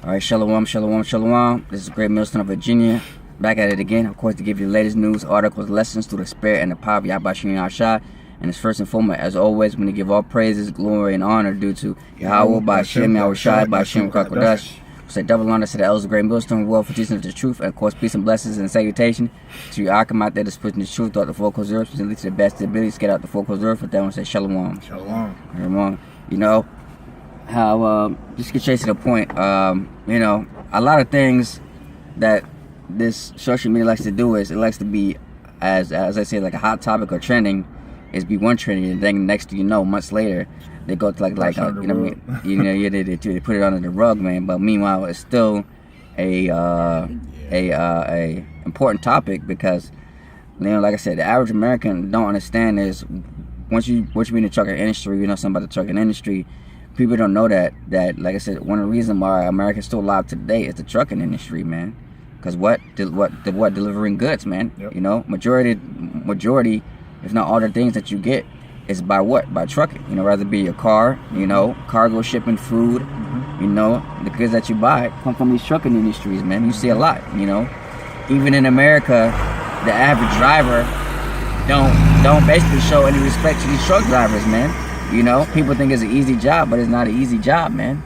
All right, shalom, shalom, shalom. This is Great Millstone of Virginia. Back at it again, of course, to give you the latest news, articles, lessons through the spirit and the power of Yahweh Shem Yahshua. And it's first and foremost, as always, when to give all praises, glory, and honor due to Yahweh, B'Shem Yahushai, B'Shem Kakodash. Say double honor to the elders of Great Millstone World for teaching us the truth, and of course, peace and blessings and salutation to you Akim out there that's pushing the truth throughout the four corners of the earth, specifically to the best of the ability to get out the four corners of the earth. With that one, say shalom. Shalom. Shalom. You know how just get straight to the point. You know, a lot of things that this social media likes to do is it likes to be, as I say, like a hot topic or trending, is be one trending, and then next thing you know, months later, they go to like you know what I mean? Yeah, they put it under the rug, man. But meanwhile, it's still a important topic because, you know, like I said, the average American don't understand is once you be in the trucking industry, you know something about the trucking industry. People don't know that like I said, one of the reasons why America's still alive today is the trucking industry, man. Because what delivering goods, man. Yep. You know, majority, if not all the things that you get is by what? By trucking. You know, rather be your car, you know, cargo shipping, food. You know, the goods that you buy come from these trucking industries, man. You see a lot, you know. Even in America, the average driver don't basically show any respect to these truck drivers, man. You know, people think it's an easy job, but it's not an easy job, man.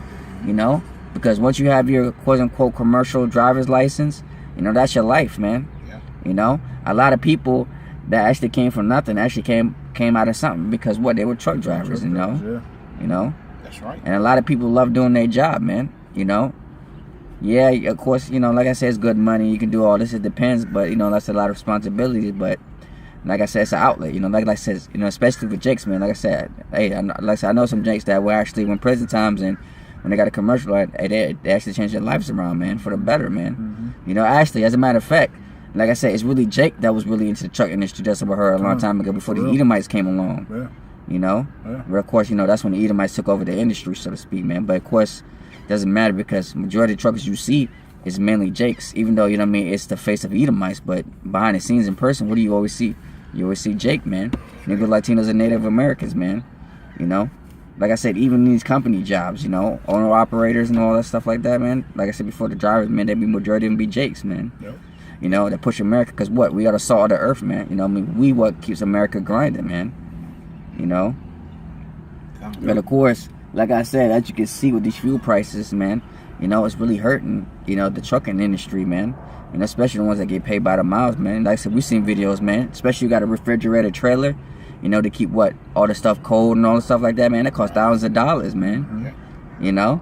You know, because once you have your quote-unquote commercial driver's license, you know, that's your life, man. Yeah. You know, a lot of people that actually came from nothing actually came out of something because what? They were truck drivers, you know. Yeah. You know. That's right. And a lot of people love doing their job, man. You know. Yeah, of course, you know, like I said, it's good money. You can do all this. It depends, but you know, that's a lot of responsibilities. But like I said, it's an outlet. You know, like I said, you know, especially for Jakes, man. Like I said, hey, I know some Jakes that were actually when prison times and when they got a commercial, they actually changed their lives around, man, for the better, man. You know, actually, as a matter of fact, like I said, it's really Jake that was really into the truck industry just about her a long time ago before the Edomites came along. Yeah. You know? Yeah. But of course, you know, that's when the Edomites took over the industry, so to speak, man. But of course, it doesn't matter because majority of the truckers you see is mainly Jakes, even though, you know what I mean, it's the face of Edomites, but behind the scenes in person, what do you always see? You always see Jake, man. Niggas Latinos and Native Americans, man. You know? Like I said, even these company jobs, you know, owner operators and all that stuff like that, man. Like I said before, the drivers, man, they be majority of them be Jakes, man. Yep. You know, that push America, because what? We are the salt of the earth, man. You know, I mean, we what keeps America grinding, man. You know? But of course, like I said, as you can see with these fuel prices, man, you know, it's really hurting, you know, the trucking industry, man. You know, especially the ones that get paid by the miles, man. Like I said, we've seen videos, man. Especially you got a refrigerated trailer, you know, to keep what? All the stuff cold and all the stuff like that, man. That costs thousands of dollars, man. Yeah. You know?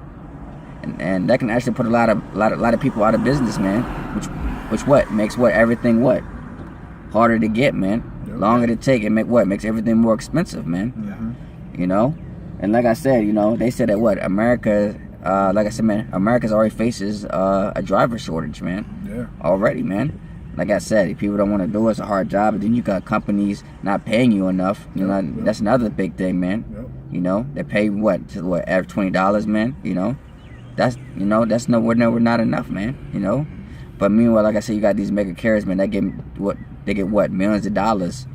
And that can actually put a lot of people out of business, man. Which what? Makes what? Everything what? Harder to get, man. Yep. Longer to take. It makes everything more expensive, man. You know? And like I said, you know, they said that what? America, like I said, man, America's already faces a driver shortage, man. Yeah. Already, man. Like I said, if people don't want to do it, it's a hard job. But then you got companies not paying you enough. You know, that's another big thing, man. Yep. You know, they pay average $20, man. You know, that's nowhere not enough, man. You know, but meanwhile, like I said, you got these mega carriers, man. They get millions of dollars.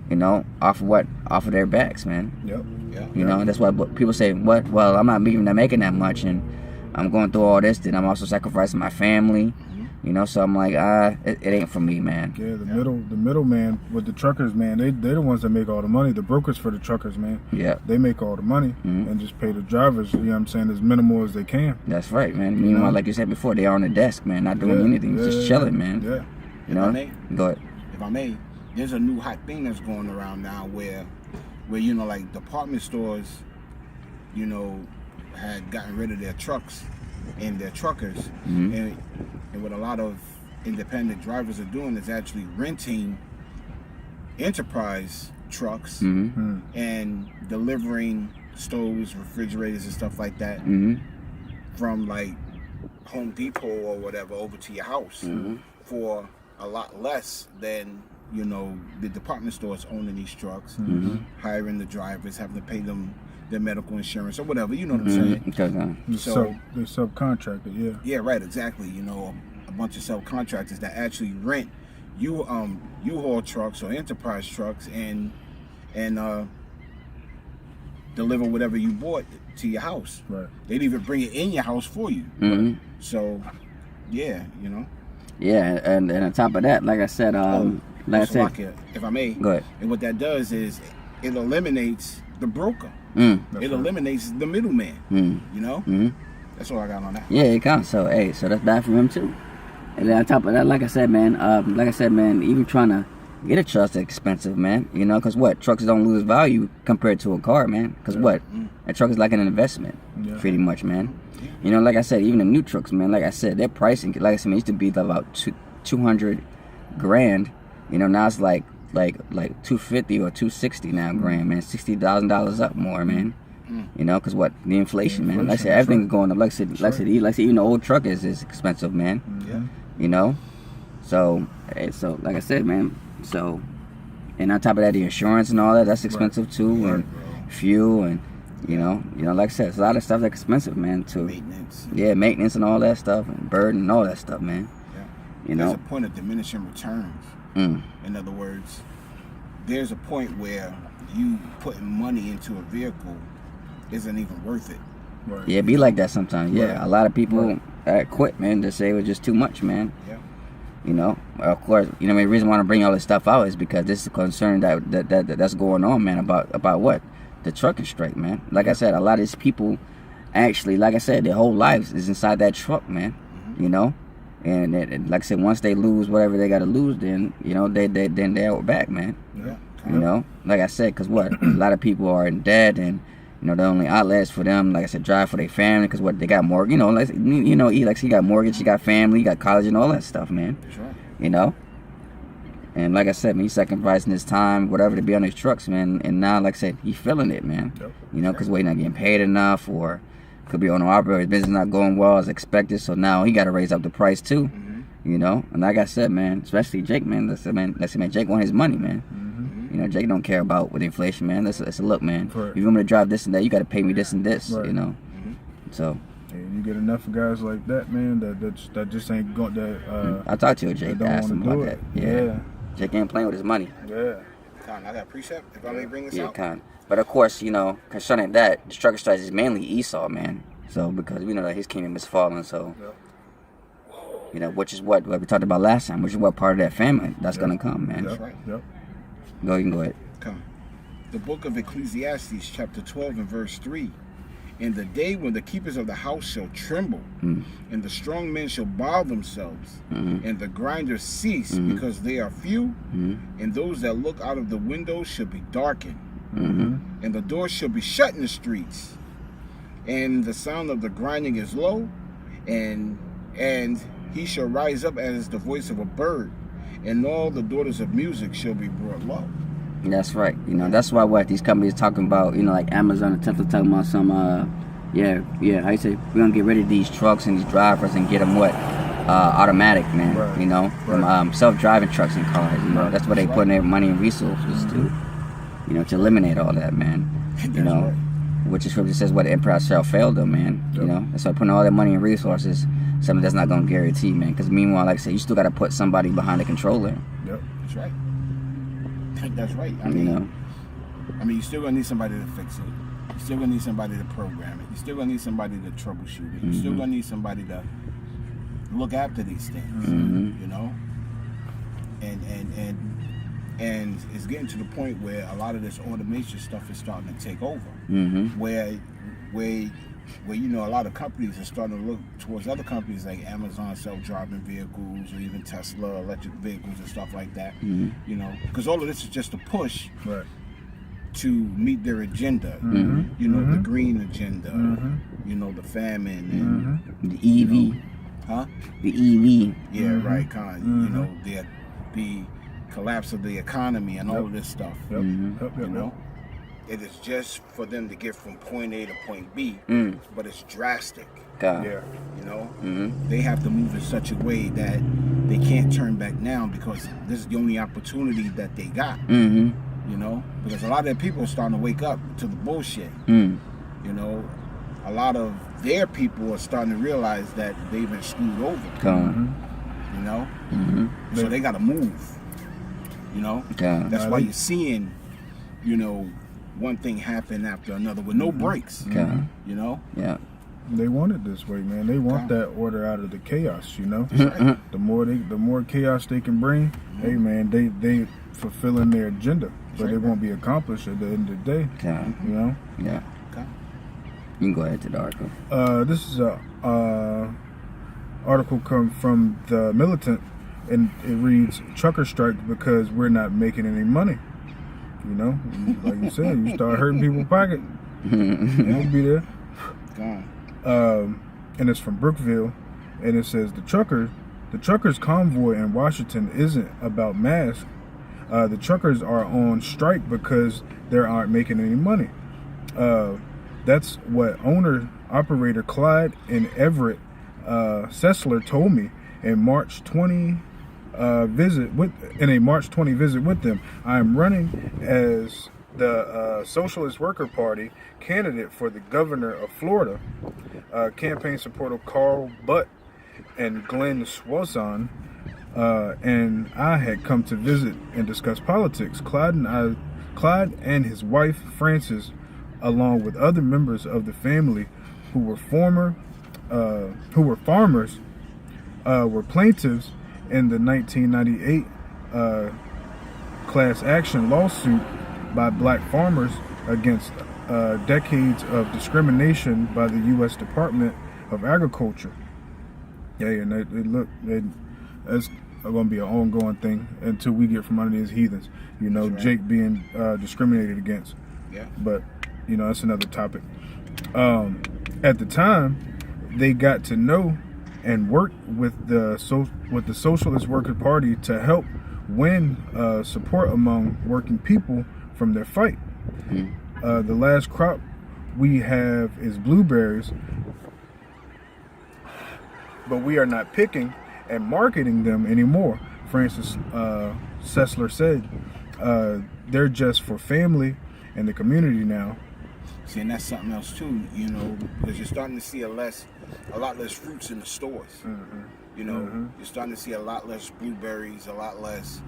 You know, off of their backs, man. Yep. Yeah. You know, that's why people say, what? Well, I'm not even making that much, and I'm going through all this. Then I'm also sacrificing my family. You know, so I'm like, it ain't for me, man. Yeah, the middleman with the truckers, man, they're the ones that make all the money. The brokers for the truckers, man. Yeah. They make all the money and just pay the drivers, you know what I'm saying, as minimal as they can. That's right, man. Meanwhile, like you said before, they are on the desk, man, not doing anything, just chilling, man. Yeah. You know? Go ahead. If I may, there's a new hot thing that's going around now where you know, like department stores, you know, had gotten rid of their trucks and their truckers, and what a lot of independent drivers are doing is actually renting enterprise trucks and delivering stoves, refrigerators, and stuff like that from like Home Depot or whatever over to your house for a lot less than, you know, the department stores owning these trucks, hiring the drivers, having to pay them their medical insurance or whatever, you know what I'm saying? So they subcontracted, yeah. Yeah, right, exactly. You know, a bunch of subcontractors that actually rent U-Haul trucks or enterprise trucks and deliver whatever you bought to your house. Right. They'd even bring it in your house for you. Mm-hmm. So, yeah, you know. Yeah, and on top of that, like I said, like I said, Slovakia, if I may. go ahead. And what that does is it eliminates the broker. Mm. It eliminates the middleman. Mm. You know. Mm-hmm. That's all I got on that. Yeah, it counts. So hey, so that's bad for him too. And then on top of that, like I said, man, even trying to get a truck is expensive, man. You know, because what, trucks don't lose value compared to a car, man. Because what, a truck is like an investment, pretty much, man. You know, like I said, even the new trucks, man. Like I said, their pricing, like I said, man, used to be about $200 grand. You know, now it's like 250 or 260 now grand, man. $60,000 up more, man. You know, because what, the inflation, man. Like I said, everything's going up. Like I said, even the old truck is expensive, man. Yeah. You know, so like I said, man. So, and on top of that, the insurance and all that's expensive too, and fuel, and you know, like I said, it's a lot of stuff that's expensive, man. Too. Maintenance. Yeah, maintenance and all that stuff, and burden and all that stuff, man. Yeah. You There's know. a point of diminishing returns. In other words, there's a point where you putting money into a vehicle isn't even worth it. Right. Yeah, it be like that sometimes. Yeah, Right. a lot of people quit, man. They say it was just too much, man. Yeah. You know, of course, you know, the reason why I bring all this stuff out is because this is a concern that's going on, man, about what? The trucking strike, man. Like I said, a lot of these people actually, like I said, their whole lives is inside that truck, man. You know? And like I said, once they lose whatever they got to lose, then, you know, then they're back, man. Yeah. You know? Like I said, because what? A lot of people are in debt, and, you know, the only outlets for them, like I said, drive for their family, because what, they got mortgage, you know, like he got mortgage, he got family, he got college and all that stuff, man. That's right. You know? And like I said, man, he's sacrificing his time, whatever, to be on his trucks, man. And now, like I said, he's feeling it, man. Yep. You know, because he's not getting paid enough, or could be owner operator, his business not going well as expected, so now he got to raise up the price too. You know? And like I said, man, especially Jake, man, Jake want his money, man. You know, Jake don't care about with inflation, man. Let's look, man. Right. If you want me to drive this and that, you got to pay me this and this, Right. you know? So, And you get enough guys like that, man, that just ain't going I talked to Jake, don't asked him wanna about do that. it. Yeah. Jake ain't playing with his money. Yeah. Con, I got a precept if I may bring this Yeah, out. kind. But of course, you know, concerning that, the trucker strike is mainly Esau, man. So because we know that his kingdom is fallen, so you know, which is what we talked about last time, which is what part of that famine that's gonna come, man. That's right. Yep. You can go ahead. Come. The book of Ecclesiastes, chapter 12 and verse 3. In the day when the keepers of the house shall tremble, and the strong men shall bow themselves, and the grinders cease because they are few, and those that look out of the windows shall be darkened, and the doors shall be shut in the streets, and the sound of the grinding is low, and he shall rise up as the voice of a bird, and all the daughters of music shall be brought low. That's right. You know, that's why what these companies talking about, you know, like Amazon and Tesla talking about some, how you say, we're gonna get rid of these trucks and these drivers and get them automatic, man. Right. You know, from self-driving trucks and cars. You know, that's where they putting their money and resources to, you know, to eliminate all that, man. You know, which is scripture says, what the emperor shall fail them, man. You know, that's why putting all that money and resources, something that's not gonna guarantee, man. Because meanwhile, like I said, you still gotta put somebody behind the controller. Yep. That's right. That's right. I You mean, know. you still gonna need somebody to fix it. You still gonna need somebody to program it. You still gonna need somebody to troubleshoot it. You still gonna need somebody to look after these things. You know, and it's getting to the point where a lot of this automation stuff is starting to take over. Where you know, a lot of companies are starting to look towards other companies like Amazon self-driving vehicles, or even Tesla electric vehicles and stuff like that. You know, because all of this is just a push to meet their agenda. You know, the green agenda. You know, the famine and The EV. The EV. yeah, right, you know, the collapse of the economy and all of this stuff. You know, it is just for them to get from point A to point B, but it's drastic. God. Yeah. You know, they have to move in such a way that they can't turn back now, because this is the only opportunity that they got. You know, because a lot of their people are starting to wake up to the bullshit. You know, a lot of their people are starting to realize that they've been screwed over. You know, so they got to move. You know, that's why you're seeing, you know, one thing happen after another with no breaks. Okay. You know. Yeah. They want it this way, man. They want that order out of the chaos, you know. Mhm. The more chaos they can bring, hey man, they fulfilling their agenda, but it won't be accomplished at the end of the day, Okay. you know. Yeah. Okay. You can go ahead to the article. This is a article come from the Militant, and it reads: "Trucker strike because we're not making any money." You know, like you said, you start hurting people's pocket, they'll be there. Gone. And it's from Brookville, and it says the truckers convoy in Washington isn't about masks. The truckers are on strike because they aren't making any money. That's what owner-operator Clyde and Everett Sessler told me in March 20 visit with them. I am running as the Socialist Worker Party candidate for the governor of Florida. Campaign supporter Carl Butt and Glenn Swazon and I had come to visit and discuss politics. Clyde and his wife Frances, along with other members of the family who were farmers, were plaintiffs in the 1998 class action lawsuit by black farmers against decades of discrimination by the U.S. Department of Agriculture. Yeah, and that's going to be an ongoing thing until we get from under these heathens. You know, right. Jake being discriminated against. Yeah. But, you know, that's another topic. At the time, they got to know and work with the Socialist Worker Party to help win support among working people from their fight. Mm-hmm. The last crop we have is blueberries, but we are not picking and marketing them anymore, Frances Sessler said. They're just for family and the community now. See, and that's something else too, you know, because you're starting to see a lot less fruits in the stores. Mm-hmm. You know, mm-hmm. You're starting to see a lot less blueberries, a lot less,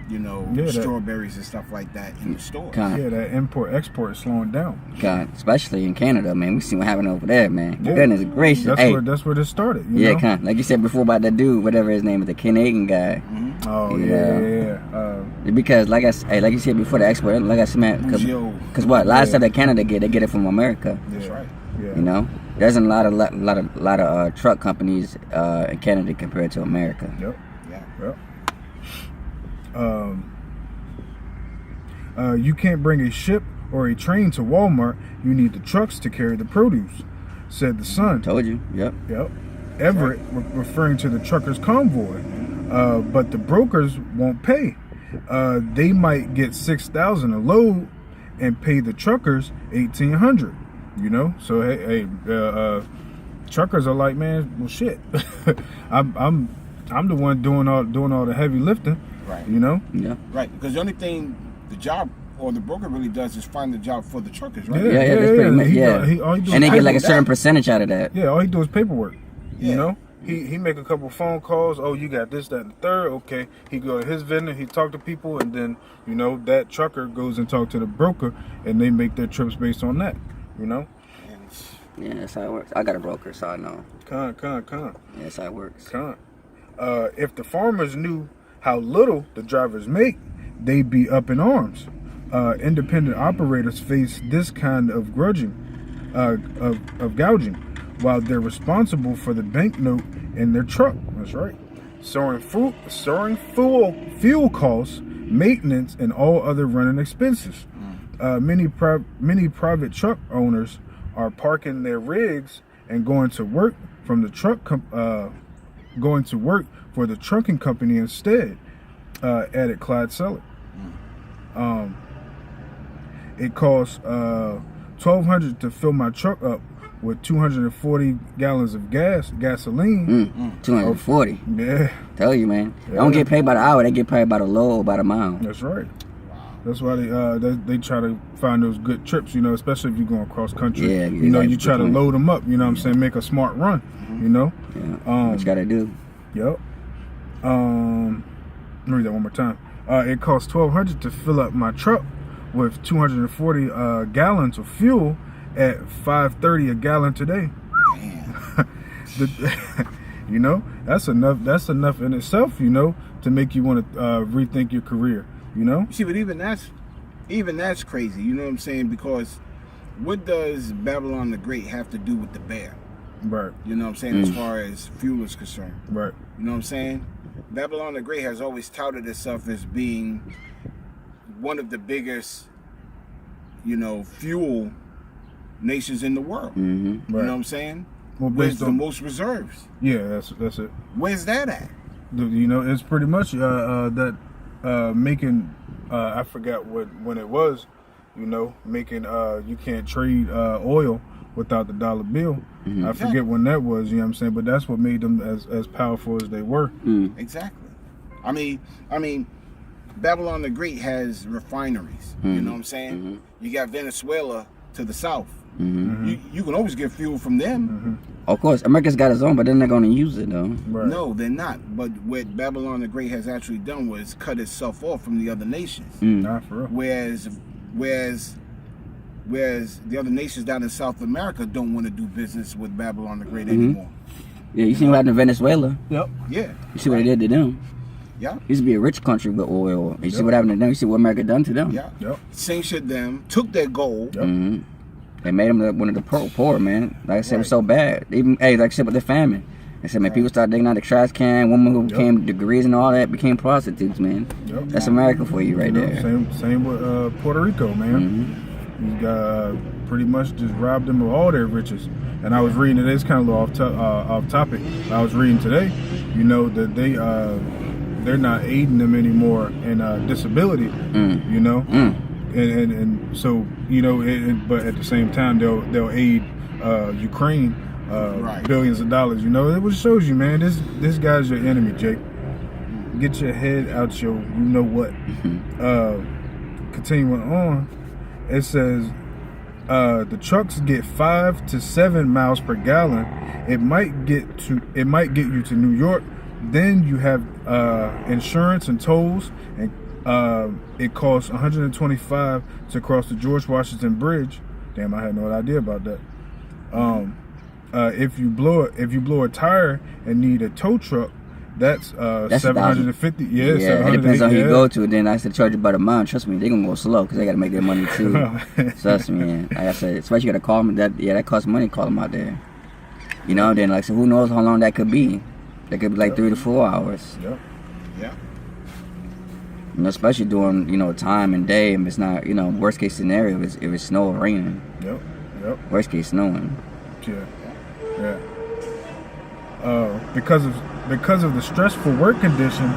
you know, strawberries and stuff like that in the stores. Yeah, that import-export is slowing down. God, especially in Canada, man. We see what happened over there, man. Yeah. Goodness gracious. That's where this started. You know? Like you said before about that dude, whatever his name is, the Canadian guy. Mm-hmm. Oh, yeah. Because, like you said before, the export, like I said, man, because what? A lot of stuff that Canada get, they get it from America. That's right. Yeah. You know? There's a lot of truck companies in Canada compared to America. Yep. Yeah. Yep. You can't bring a ship or a train to Walmart. You need the trucks to carry the produce, said the Sun. Told you. Yep. Everett, referring to the truckers' convoy. But the brokers won't pay. They might get $6,000 a load and pay the truckers $1,800. You know, so hey, truckers are like, man, well, shit. I'm the one doing all the heavy lifting. Right. You know. Yeah. Right, because the only thing the job or the broker really does is find the job for the truckers, right? Yeah. That's pretty much. And they get like a certain percentage out of that. Yeah, all he do is paperwork. Yeah. You know. He make a couple phone calls. Oh, you got this, that, and the third. Okay. He go to his vendor. He talk to people, and then that trucker goes and talk to the broker, and they make their trips based on that. You know. Yeah, that's how it works. I got a broker, so I know. Con. Yeah, that's how it works. If the farmers knew how little the drivers make, they'd be up in arms. Independent operators face this kind of gouging, while they're responsible for the banknote in their truck. That's right. Soaring fuel costs, maintenance, and all other running expenses. Many private truck owners are parking their rigs and going to work for the trucking company instead, added Clyde Seller. It costs $1,200 to fill my truck up with 240 gallons of gasoline. 240. Yeah. Tell you, man. They don't get paid by the hour. They get paid by the load, by the mile. That's right. That's why they try to find those good trips, especially if you're going cross country. Yeah, you try to load them up, what I'm saying, make a smart run, Yeah. What you gotta do. Yep. Let me read that one more time. It costs $1,200 to fill up my truck with 240 gallons of fuel at $5.30 a gallon today. Damn. You know, that's enough. That's enough in itself, you know, to make you want to rethink your career. You know. See, but even that's crazy. You know what I'm saying? Because what does Babylon the Great have to do with the bear? Right. You know what I'm saying? As far as fuel is concerned. Right. You know what I'm saying? Babylon the Great has always touted itself as being one of the biggest, you know, fuel nations in the world. Mm-hmm. You know what I'm saying? Well, Where's the most reserves? Yeah, that's it. Where's that at? You know, it's pretty much that making I forgot when it was. You know, making you can't trade oil without the dollar bill. Mm-hmm. I forget when that was. You know what I'm saying? But that's what made them as powerful as they were. Mm. Exactly. I mean, Babylon the Great has refineries. You know what I'm saying? Mm-hmm. You got Venezuela to the south. Mm-hmm. You can always get fuel from them. Mm-hmm. Of course, America's got its own, but they're not going to use it though. Right. No, they're not. But what Babylon the Great has actually done was cut itself off from the other nations. Nah, for real. Whereas the other nations down in South America don't want to do business with Babylon the Great anymore. Yeah, you see what happened in Venezuela? Yep. Yeah. You see what they did to them? Yeah. Used to be a rich country with oil. You see what happened to them? You see what America done to them? Yeah. Yep. Sanctioned them, took their gold. Yep. Mm-hmm. They made them one of the poor, man. Like I said, it was Right. so bad. Even like I said with the famine. They said, man, people started digging out the trash can. Women who became degrees and all that became prostitutes, man. Yep. That's America for you right You know, there. Same with Puerto Rico, man. You got pretty much just robbed them of all their riches. And I was reading today. It's kind of a little off topic. I was reading today. You know that they're not aiding them anymore in disability. You know, and so you know, but at the same time they'll aid Ukraine Right. billions of dollars. You know, it just shows you, man. This guy's your enemy, Jake. Get your head out your you know what. Continuing on, it says the trucks get 5 to 7 miles per gallon. It might get you to New York. Then you have insurance and tolls, and it costs $125 to cross the George Washington Bridge. Damn, I had no idea about that. If you blow a tire and need a tow truck, that's $750. Yeah, it depends on who you go to. Then I said charge you by the mile. Trust me, they're gonna go slow because they gotta make their money too. Trust me, man. Like I said, especially you gotta call them. That costs money. Call them out there. You know. Then like so, who knows how long that could be? That could be like 3 to 4 hours. Yep. Yeah. You know, especially during time and day. If it's not worst case scenario, if it's snow or raining. Yep. Worst case snowing. Yeah. Because of the stressful work conditions,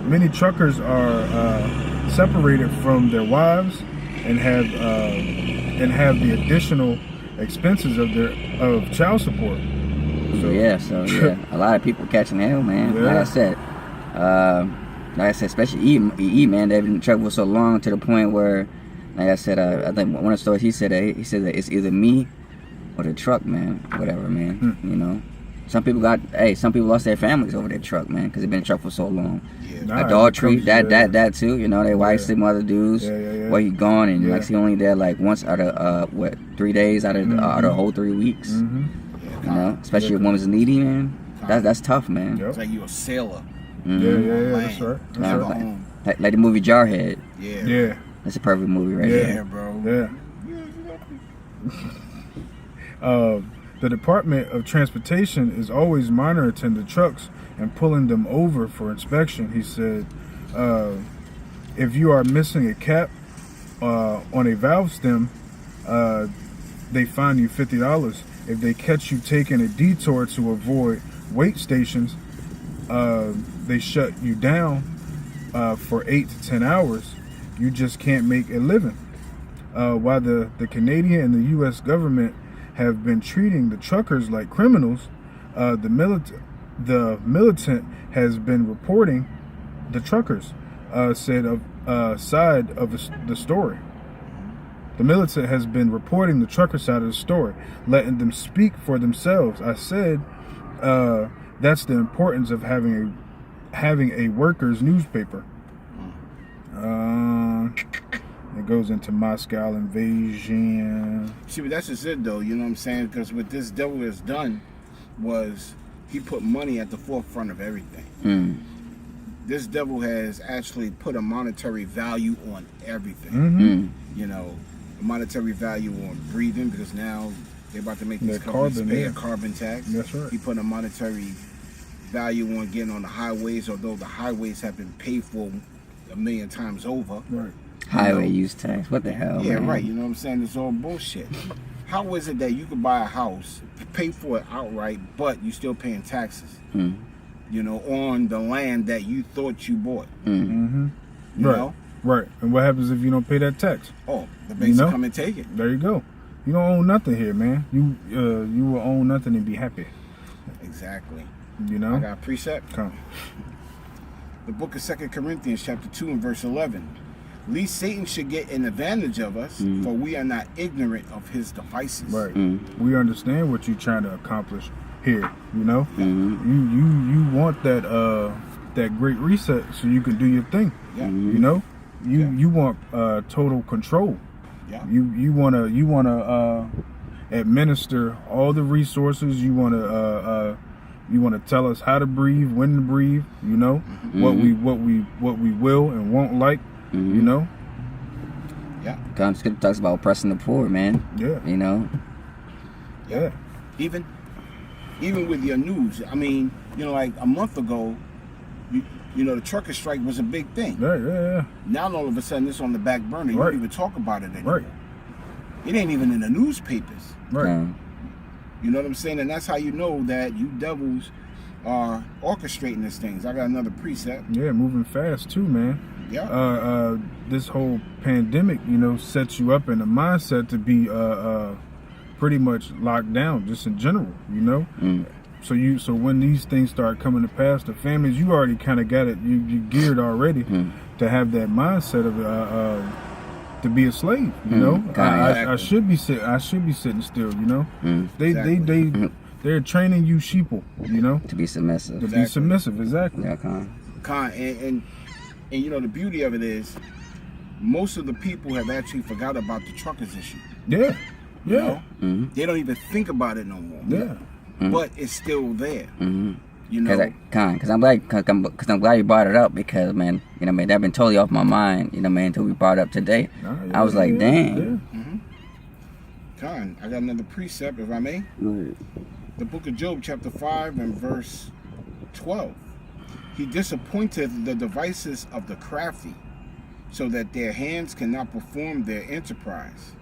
many truckers are separated from their wives and have the additional expenses of child support. So yeah, a lot of people catching hell, man. Yeah. Like I said, especially E, man, they've been in trouble for so long to the point where, like I said, I think one of the stories he said that it's either me or the truck, man, whatever, man. You know, some people lost their families over their truck, man, because they've been in truck for so long. Yeah. Adultery, that too. You know, their wives sleeping with other dudes. Yeah. Where he gone and like he only there like once out of 3 days out of the whole 3 weeks. You know, especially if woman's needy, man. That's tough, man. Yep. It's like you a sailor. Yeah. That's right. Never Like- home. Like the movie Jarhead. Yeah. Yeah. That's a perfect movie right Yeah. there. Yeah, bro. Yeah. The Department of Transportation is always monitoring the trucks and pulling them over for inspection. He said, if you are missing a cap on a valve stem, they fine you $50. If they catch you taking a detour to avoid wait stations, they shut you down for 8 to 10 hours. You just can't make a living. While the Canadian and the U.S. government have been treating the truckers like criminals, the militant has been reporting the truckers side of the story. The militant has been reporting the trucker side of the story, letting them speak for themselves. I said that's the importance of having a workers' newspaper. It goes into Moscow invasion. See, but that's just it, though. You know what I'm saying? Because what this devil has done was he put money at the forefront of everything. This devil has actually put a monetary value on everything. You know, a monetary value on breathing, because now they're about to make these companies pay a carbon tax. That's right. He put a monetary value on getting on the highways, although the highways have been paid for a million times over. Right. Highway use tax. What the hell? Yeah, man? right. You know what I'm saying? It's all bullshit. How is it that you could buy a house, pay for it outright, but you still paying taxes? You know, on the land that you thought you bought. You know? Right. And what happens if you don't pay that tax? Oh, the banks will come and take it. There you go. You don't own nothing here, man. You will own nothing and be happy. Exactly. You know? I got a precept. Come. The book of 2 Corinthians chapter 2 and verse 11. Lest Satan should get an advantage of us, for we are not ignorant of his devices. Right. We understand what you're trying to accomplish here, you know? You want that great reset so you can do your thing. You know? You want total control. You wanna administer all the resources. You wanna tell us how to breathe, when to breathe, you know? What we will and won't like. You know? God Scripture talks about oppressing the poor, man. Yeah. You know? Yeah. Even with your news, I mean, you know, like a month ago, you know, the trucker strike was a big thing. Yeah. Now all of a sudden it's on the back burner. You don't even talk about it anymore. Right. It ain't even in the newspapers. Right. You know what I'm saying? And that's how you know that you devils are orchestrating these things. I got another precept. Yeah, moving fast too, man. Yeah. This whole pandemic, you know, sets you up in a mindset to be pretty much locked down, just in general, you know. So when these things start coming to pass, the families, you already kind of got it, you geared already to have that mindset of to be a slave, you know. I should be sitting still, you know. They're training you sheeple, you know, to be submissive. To be submissive, exactly. Yeah, and you know, the beauty of it is most of the people have actually forgot about the truckers issue. Yeah. You know? They don't even think about it no more. Yeah. But it's still there. You know, because I'm glad you brought it up, because man, you know, man, that been totally off my mind, you know, man, until we brought it up today. I was like, dang. Con, I got another precept, if I may. The book of Job, chapter 5 and verse 12. He disappointeth the devices of the crafty, so that their hands cannot perform their enterprise.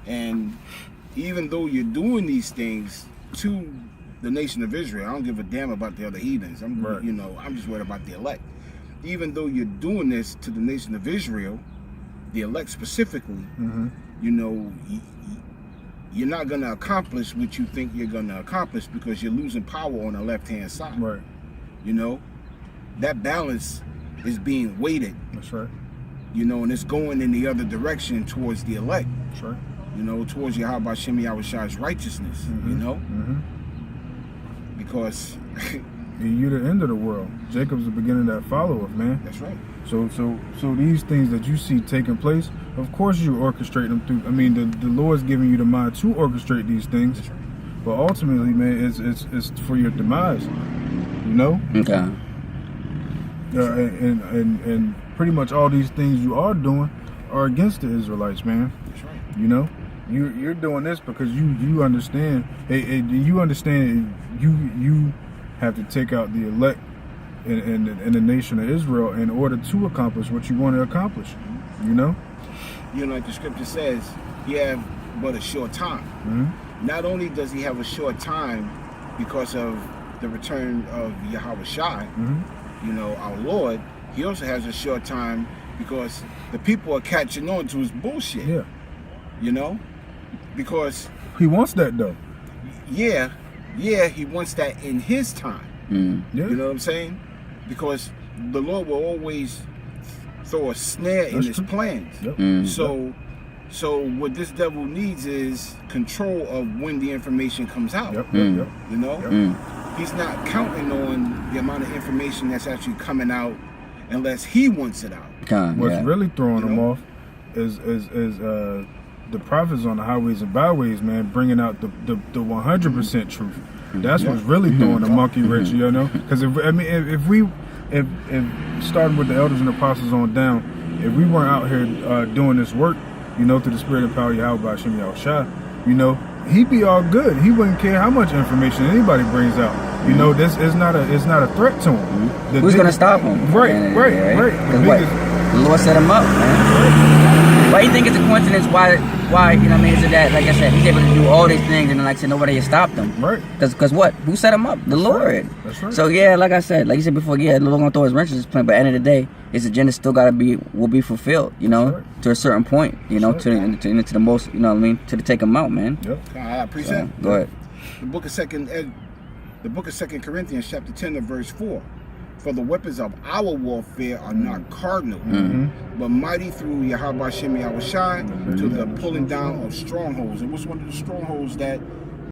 And even though you're doing these things to the nation of Israel, I don't give a damn about the other heathens. You know, I'm just worried about the elect. Even though you're doing this to the nation of Israel, the elect specifically, you know, you're not going to accomplish what you think you're going to accomplish, because you're losing power on the left-hand side. Right. You know, that balance is being weighted. That's right. You know, and it's going in the other direction towards the elect. That's right. You know, towards Yahweh Shem Yahushai's righteousness. You know, because you're the end of the world. Jacob's the beginning that followeth, man. That's right. So these things that you see taking place, of course you orchestrate them through. I mean, the Lord's giving you the mind to orchestrate these things. That's right. But ultimately, man, it's for your demise. You know. Okay. And pretty much all these things you are doing are against the Israelites, man. That's right. You know, you're doing this because you understand. You understand. You have to take out the elect in the nation of Israel in order to accomplish what you want to accomplish. You know. You know, like the scripture says, he have but a short time. Not only does he have a short time because of the return of Yahweh Shai, you know, our Lord, he also has a short time because the people are catching on to his bullshit. Yeah. You know? Because he wants that though. Yeah, he wants that in his time. Yeah. You know what I'm saying? Because the Lord will always throw a snare in his plans. Yep. So what this devil needs is control of when the information comes out. Yep. You know? He's not counting on the amount of information that's actually coming out unless he wants it out. What's really throwing him off is the prophets on the highways and byways, man, bringing out the 100% truth. That's what's really throwing a monkey wrench, you know? Because if starting with the elders and apostles on down, if we weren't out here doing this work, you know, through the spirit and power of Yahweh Hashem Yahushua, you know, he'd be all good. He wouldn't care how much information anybody brings out. You know, this is not a threat to him. Who's gonna stop him? Right. Because what? The Lord set him up, man. Why do you think it's a coincidence? Why? You know what I mean? Is it that, like I said, he's able to do all these things, and then, like I said, nobody has stopped him. Right. Because what? Who set him up? The Lord. That's right. So yeah, like I said, like you said before, yeah, the Lord gonna throw his wrenches in his plan, but at the end of the day, his agenda still will be fulfilled. You know, to a certain point. You know, to the most. You know what I mean? To take him out, man. Yep. I appreciate. So, go ahead. The book of Second Corinthians, chapter 10, and verse 4. For the weapons of our warfare are not carnal, but mighty through Yahweh Hashem Yahushua to the pulling down of strongholds. And what's one of the strongholds that